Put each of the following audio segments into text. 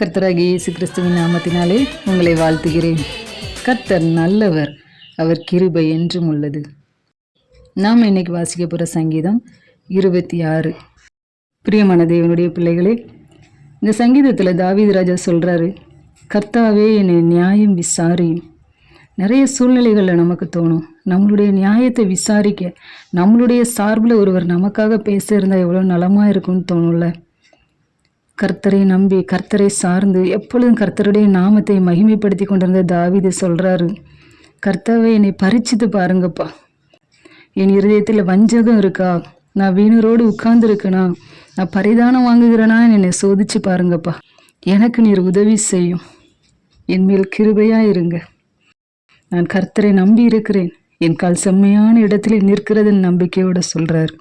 கர்த்தராகிய இயேசு கிறிஸ்துவின் நாமத்தினாலே உங்களை வாழ்த்துகிறேன். கர்த்தர் நல்லவர், அவர் கிருபை என்றும் உள்ளது. நாம் இன்னைக்கு வாசிக்க போகிற சங்கீதம் 26. பிரியமான தேவனுடைய பிள்ளைகளே, இந்த சங்கீதத்தில் தாவீது ராஜா சொல்கிறாரு, கர்த்தாவே என்னை நியாயம் விசாரியும். நிறைய சூழ்நிலைகளில் நமக்கு தோணும், நம்மளுடைய நியாயத்தை விசாரிக்க நம்மளுடைய சார்பில் ஒருவர் நமக்காக பேச இருந்தால் எவ்வளோ நலமாக இருக்கும்னு தோணும்ல. கர்த்தரை நம்பி கர்த்தரை சார்ந்து எப்பொழுதும் கர்த்தருடைய நாமத்தை மகிமைப்படுத்தி கொண்டிருந்த தாவீது சொல்கிறாரு, கர்த்தாவே என்னை பரீட்சித்து பாருங்கப்பா. என் இருதயத்தில் வஞ்சகம் இருக்கா, நான் வீணரோடு உட்கார்ந்துருக்கேனா, நான் பரிதானம் வாங்குகிறேனா, என்னை சோதிச்சு பாருங்கப்பா. எனக்கு நீர் உதவி செய்யும், என் மேல் கிருபையாக இருங்க. நான் கர்த்தரை நம்பி இருக்கிறேன், என் கால் செம்மையான இடத்துல நிற்கிறதுன்னு நம்பிக்கையோடு சொல்கிறார்.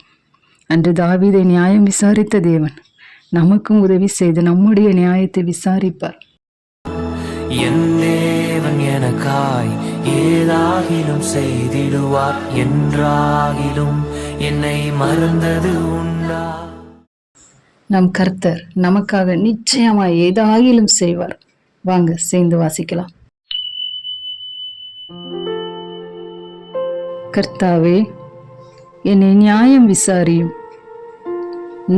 அன்று தாவீதை நியாயம் விசாரித்த தேவன் நமக்கும் உதவி செய்து நம்முடைய நியாயத்தை விசாரிப்பார். என் தேவன் எனக்காய் ஏதாகிலும் செய்திடுவார், என்றாகிலும் என்னை மறந்தது உண்டா? நம் கர்த்தர் நமக்காக நிச்சயமாய் ஏதாகிலும் செய்வார். வாங்க சேர்ந்து வாசிக்கலாம். கர்த்தாவே என்னை நியாயம் விசாரியும்.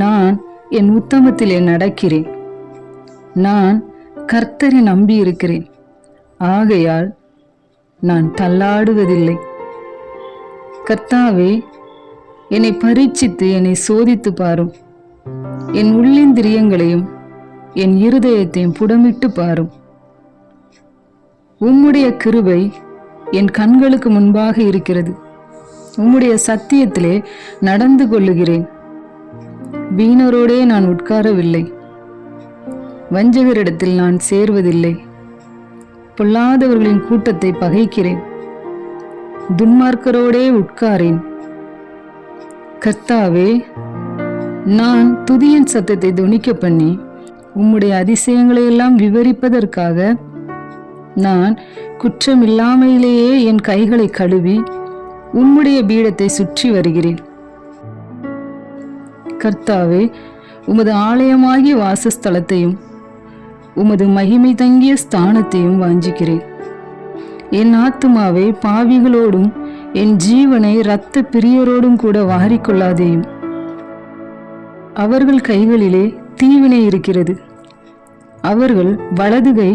நான் என் உத்தமத்திலே நடக்கிறேன். நான் கர்த்தரை நம்பி இருக்கிறேன், ஆகையால் நான் தள்ளாடுவதில்லை. கர்த்தாவே என்னை பரீட்சித்து என்னை சோதித்து பாரும். என் உள்ளிந்திரியங்களையும் என் இருதயத்தையும் புடமிட்டு பாரும். உம்முடைய கிருபை என் கண்களுக்கு முன்பாக இருக்கிறது. உம்முடைய சத்தியத்திலே நடந்து கொள்ளுகிறேன். வீணரோடே நான் உட்காரவில்லை, வஞ்சகரிடத்தில் நான் சேர்வதில்லை. பொல்லாதவர்களின் கூட்டத்தை பகைக்கிறேன், துன்மார்க்கரோடே உட்காரேன். கர்த்தாவே, நான் துதியின் சத்தத்தை தொனிக்க பண்ணி உம்முடைய அதிசயங்களை எல்லாம் விவரிப்பதற்காக நான் குற்றமில்லாமையிலேயே என் கைகளை கழுவி உம்முடைய பீடத்தை சுற்றி வருகிறேன். கர்த்தாவே, உமது ஆலயமாகிய வாசஸ்தலத்தையும் உமது மகிமை தங்கிய ஸ்தானத்தையும் வாஞ்சிக்கிறேன். என் ஆத்துமாவை பாவிகளோடும் என் ஜீவனை இரத்த பிரியரோடும் கூட வாரிக்கொள்ளாதேயும். அவர்கள் கைகளிலே தீவினை இருக்கிறது, அவர்கள் வலதுகை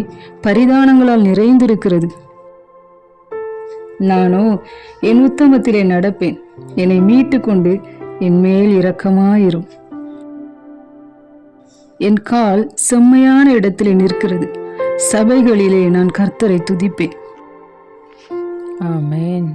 பரிதானங்களால் நிறைந்திருக்கிறது. நானோ என் உத்தமத்திலே நடப்பேன், என்னை மீட்டு கொண்டு என் மேல் இரக்கமாயிரும். என் கால் செம்மையான இடத்திலே நிற்கிறது, சபைகளிலே நான் கர்த்தரை துதிப்பேன். ஆமென்.